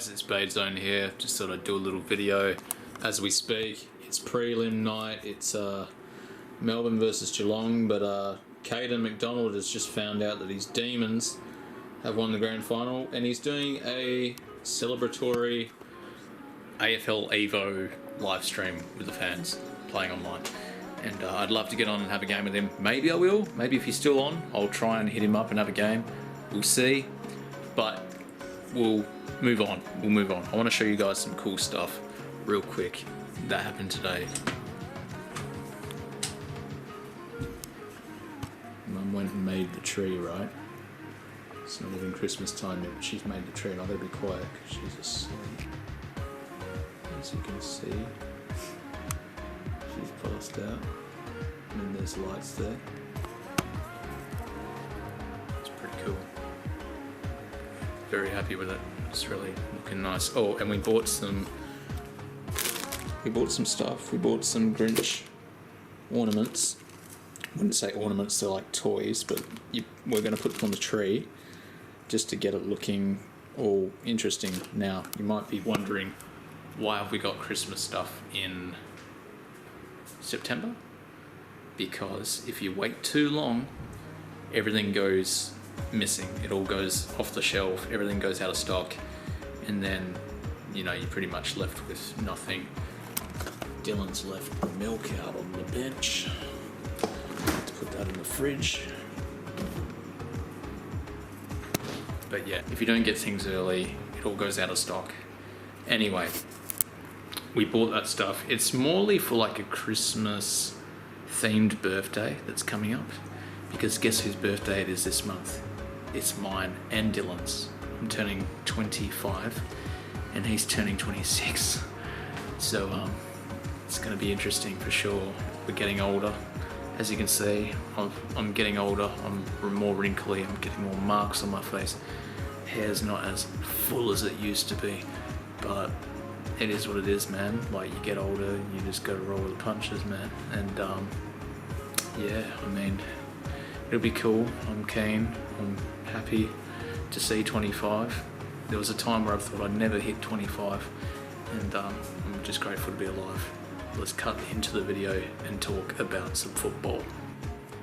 guys, it's Baydzone here. Just thought I'd do a little video as we speak. It's prelim night. It's Melbourne versus Geelong, but Caden McDonald has just found out that his Demons have won the grand final, and he's doing a celebratory AFL Evo live stream with the fans playing online. And I'd love to get on and have a game with him. Maybe I will. Maybe if he's still on, I'll try and hit him up and have a game. We'll see. But we'll move on. We'll move on. I want to show you guys some cool stuff real quick that happened today. Mum went and made the tree, right? It's not even Christmas time yet, but she's made the tree, and I better be quiet because she's asleep. As you can see, she's passed out, and then there's lights there. It's pretty cool. Very happy with it. It's really looking nice. Oh, and we bought some stuff. We bought some Grinch ornaments. I wouldn't say ornaments, they're like toys, but we're going to put them on the tree just to get it looking all interesting. Now, you might be wondering, why have we got Christmas stuff in September? Because if you wait too long, everything goes missing. It all goes off the shelf, everything goes out of stock, and then, you know, you're pretty much left with nothing. Dylan's left the milk out on the bench. Let's put that in the fridge. But yeah, if you don't get things early, it all goes out of stock. Anyway, we bought that stuff. It's morely for like a Christmas themed birthday that's coming up, because guess whose birthday it is this month? It's mine and Dylan's. I'm turning 25 and he's turning 26. So it's going to be interesting for sure. We're getting older. As you can see, I'm getting older. I'm more wrinkly. I'm getting more marks on my face. Hair's not as full as it used to be, but it is what it is, man. Like, you get older, you just gotta roll with the punches, man. And yeah, I mean, it'll be cool. I'm keen. I'm happy to see 25. There was a time where I thought I'd never hit 25, and I'm just grateful to be alive. Let's cut into the video and talk about some football.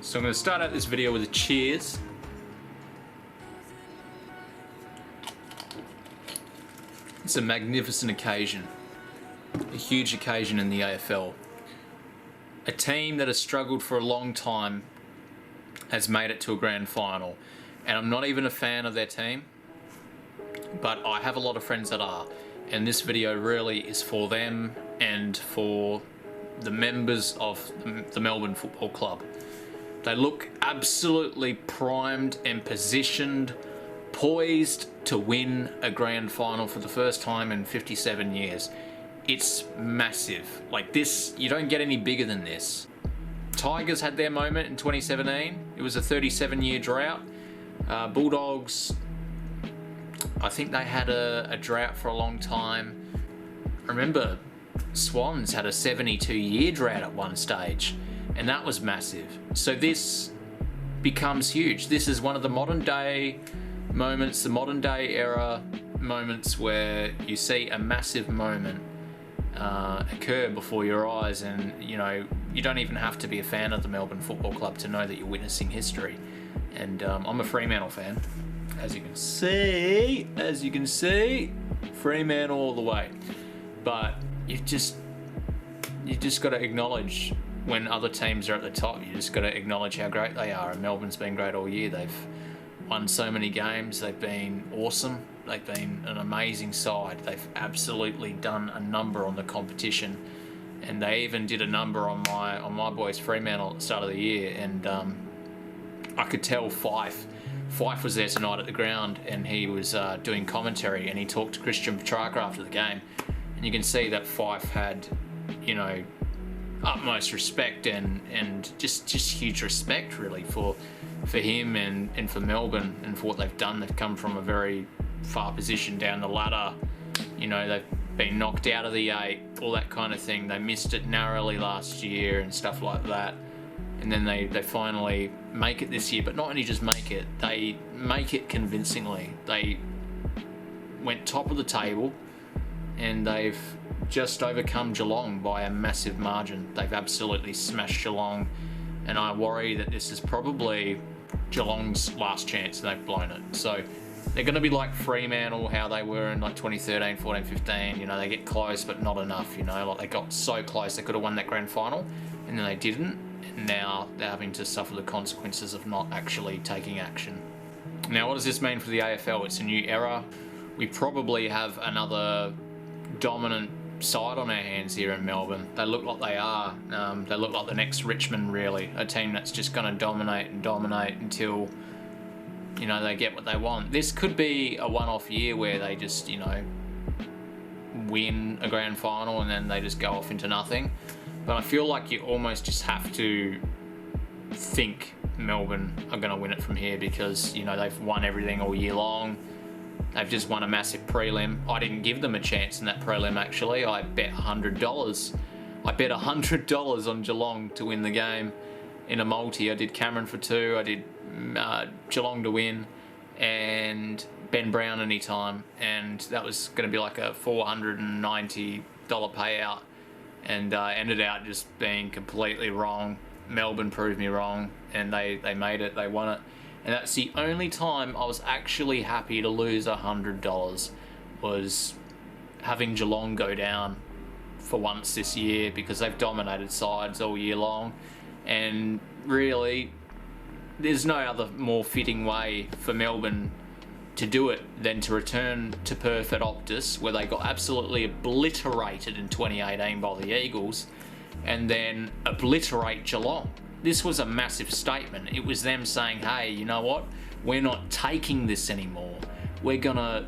So I'm going to start out this video with a cheers. It's a magnificent occasion, a huge occasion in the AFL. A team that has struggled for a long time has made it to a grand final, and I'm not even a fan of their team, but I have a lot of friends that are, and this video really is for them and for the members of the Melbourne Football Club. They look absolutely primed and positioned, poised to win a grand final for the first time in 57 years. It's massive. Like this, you don't get any bigger than this. Tigers had their moment in 2017. It was a 37-year drought. Bulldogs, I think they had a drought for a long time. I remember Swans had a 72-year drought at one stage, and that was massive. So this becomes huge. This is one of the modern day moments, the modern day era moments where you see a massive moment occur before your eyes, and you know, you don't even have to be a fan of the Melbourne Football Club to know that you're witnessing history. And I'm a Fremantle fan, as you can see, Fremantle all the way. But you just got to acknowledge when other teams are at the top. You just got to acknowledge how great they are. And Melbourne's been great all year. They've won so many games. They've been awesome. They've been an amazing side. They've absolutely done a number on the competition, and they even did a number on my boys Fremantle at the start of the year. And I could tell Fife was there tonight at the ground, and he was doing commentary, and he talked to Christian Petrarca after the game. And you can see that Fife had, you know, utmost respect and just huge respect really for him and for Melbourne and for what they've done. They've come from a very far position down the ladder. You know, they've been knocked out of the 8, all that kind of thing. They missed it narrowly last year and stuff like that. And then they finally make it this year, but not only just make it, they make it convincingly. They went top of the table, and they've just overcome Geelong by a massive margin. They've absolutely smashed Geelong, and I worry that this is probably Geelong's last chance and they've blown it. So they're going to be like Fremantle, how they were in like 2013, 14, 15. You know, they get close, but not enough. You know, like they got so close they could have won that grand final, and then they didn't. And now they're having to suffer the consequences of not actually taking action. Now, what does this mean for the AFL? It's a new era. We probably have another dominant side on our hands here in Melbourne. They look like they are. They look like the next Richmond, really. A team that's just going to dominate and dominate until, you know, they get what they want. This could be a one-off year where they just, you know, win a grand final and then they just go off into nothing. But I feel like you almost just have to think Melbourne are going to win it from here because, you know, they've won everything all year long. They've just won a massive prelim. I didn't give them a chance in that prelim, actually. I bet $100. I bet $100 on Geelong to win the game in a multi. I did Cameron for 2. I did Geelong to win and Ben Brown anytime. And that was going to be like a $490 payout. And ended out just being completely wrong. Melbourne proved me wrong, and they made it. They won it. And that's the only time I was actually happy to lose $100 was having Geelong go down for once this year, because they've dominated sides all year long. And really, there's no other more fitting way for Melbourne to do it than to return to Perth at Optus, where they got absolutely obliterated in 2018 by the Eagles, and then obliterate Geelong. This was a massive statement. It was them saying, hey, you know what? We're not taking this anymore. We're going to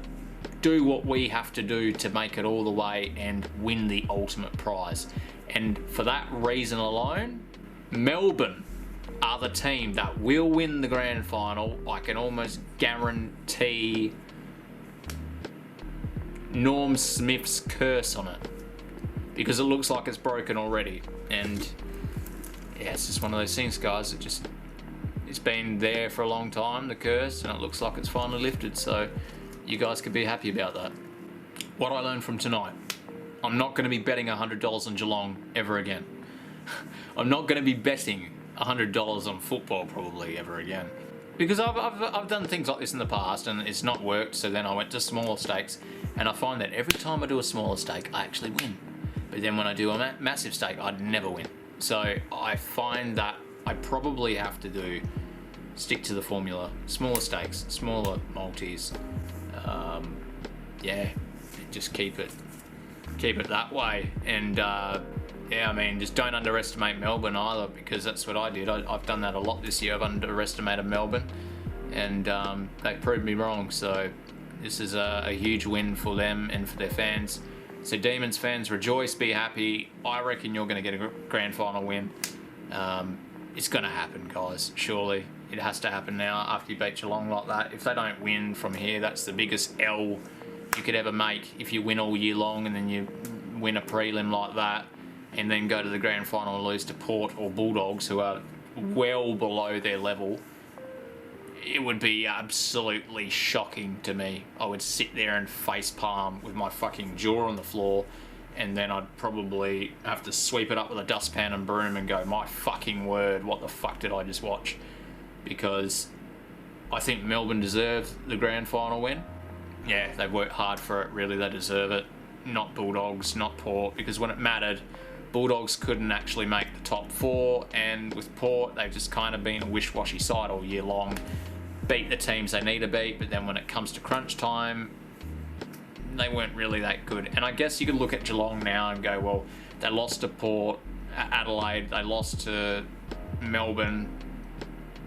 do what we have to do to make it all the way and win the ultimate prize. And for that reason alone, Melbourne are the team that will win the grand final. I can almost guarantee Norm Smith's curse on it, because it looks like it's broken already. And yeah, it's just one of those things, guys. It's been there for a long time, the curse, and it looks like it's finally lifted. So you guys could be happy about that. What I learned from tonight: I'm not going to be betting $100 on Geelong ever again. I'm not going to be betting $100 on football probably ever again, because I've done things like this in the past and it's not worked. So then I went to smaller stakes, and I find that every time I do a smaller stake I actually win, but then when I do a massive stake I'd never win. So I find that I probably have to stick to the formula: smaller stakes, smaller multis, just keep it that way. And yeah, I mean, just don't underestimate Melbourne either, because that's what I did. I've done that a lot this year. I've underestimated Melbourne, and they proved me wrong. So this is a huge win for them and for their fans. So Demons fans, rejoice, be happy. I reckon you're going to get a grand final win. It's going to happen, guys. Surely it has to happen now after you beat Geelong like that. If they don't win from here, that's the biggest L you could ever make. If you win all year long and then you win a prelim like that, and then go to the grand final and lose to Port or Bulldogs, who are well below their level, it would be absolutely shocking to me. I would sit there and facepalm with my fucking jaw on the floor, and then I'd probably have to sweep it up with a dustpan and broom and go, my fucking word, what the fuck did I just watch? Because I think Melbourne deserve the grand final win. Yeah, they've worked hard for it, really, they deserve it. Not Bulldogs, not Port, because when it mattered, Bulldogs couldn't actually make the top 4, and with Port, they've just kind of been a wish-washy side all year long. Beat the teams they need to beat, but then when it comes to crunch time, they weren't really that good. And I guess you could look at Geelong now and go, well, they lost to Port, Adelaide, they lost to Melbourne.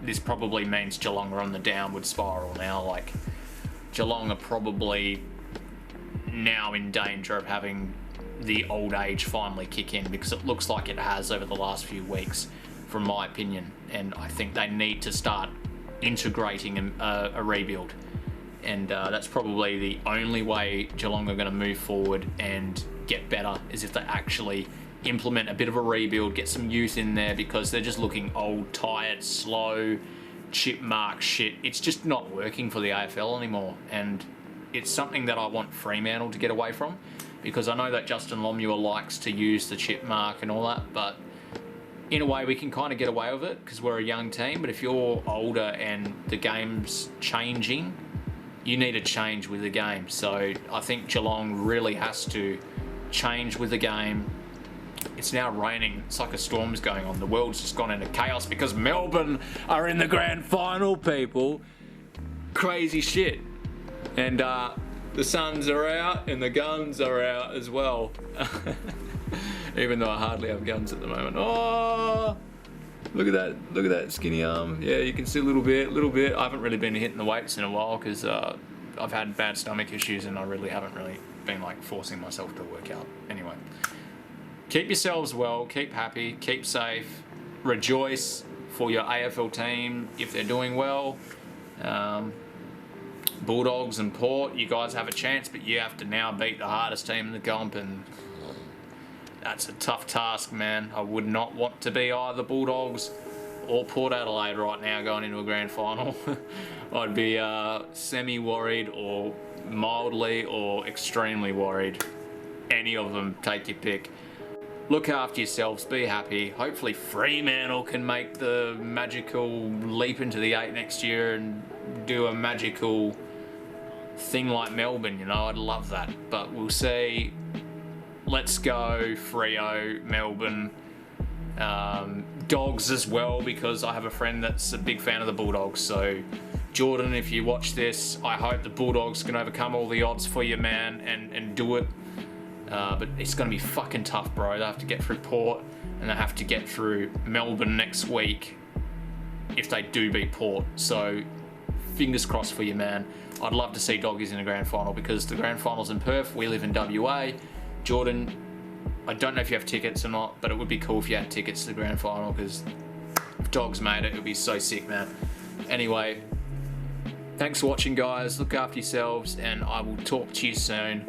This probably means Geelong are on the downward spiral now. Like, Geelong are probably now in danger of having the old age finally kick in, because it looks like it has over the last few weeks, from my opinion. And I think they need to start integrating a rebuild, and that's probably the only way Geelong are going to move forward and get better, is if they actually implement a bit of a rebuild, get some youth in there, because they're just looking old, tired, slow, chip mark shit. It's just not working for the AFL anymore, and it's something that I want Fremantle to get away from, because I know that Justin Lomua likes to use the chip mark and all that, but in a way we can kind of get away with it because we're a young team. But if you're older and the game's changing, you need to change with the game. So I think Geelong really has to change with the game. It's now raining. It's like a storm's going on. The world's just gone into chaos because Melbourne are in the grand final, people. Crazy shit. And the Suns are out and the guns are out as well. Even though I hardly have guns at the moment. Oh, look at that skinny arm. Yeah, you can see a little bit. I haven't really been hitting the weights in a while because I've had bad stomach issues and I really haven't really been like forcing myself to work out. Anyway, keep yourselves well, keep happy, keep safe, rejoice for your AFL team if they're doing well. Bulldogs and Port, you guys have a chance, but you have to now beat the hardest team in the comp, and that's a tough task, man. I would not want to be either Bulldogs or Port Adelaide right now going into a grand final. I'd be semi-worried or mildly or extremely worried. Any of them, take your pick. Look after yourselves, be happy. Hopefully Fremantle can make the magical leap into the 8 next year and do a magical thing like Melbourne, you know. I'd love that, but we'll see. Let's go Freo, Melbourne, Dogs as well, because I have a friend that's a big fan of the Bulldogs. So Jordan, if you watch this, I hope the Bulldogs can overcome all the odds for you, man, and do it. But it's going to be fucking tough, bro. They have to get through Port and they have to get through Melbourne next week if they do beat Port. So fingers crossed for you, man. I'd love to see Doggies in a grand final because the grand final's in Perth. We live in WA. Jordan, I don't know if you have tickets or not, but it would be cool if you had tickets to the grand final because if Dogs made it, it would be so sick, man. Anyway, thanks for watching, guys. Look after yourselves and I will talk to you soon.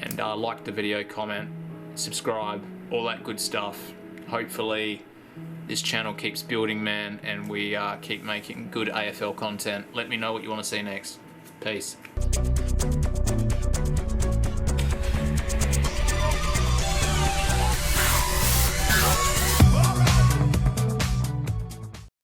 And like the video, comment, subscribe, all that good stuff. Hopefully this channel keeps building, man, and we keep making good AFL content. Let me know what you want to see next. Peace.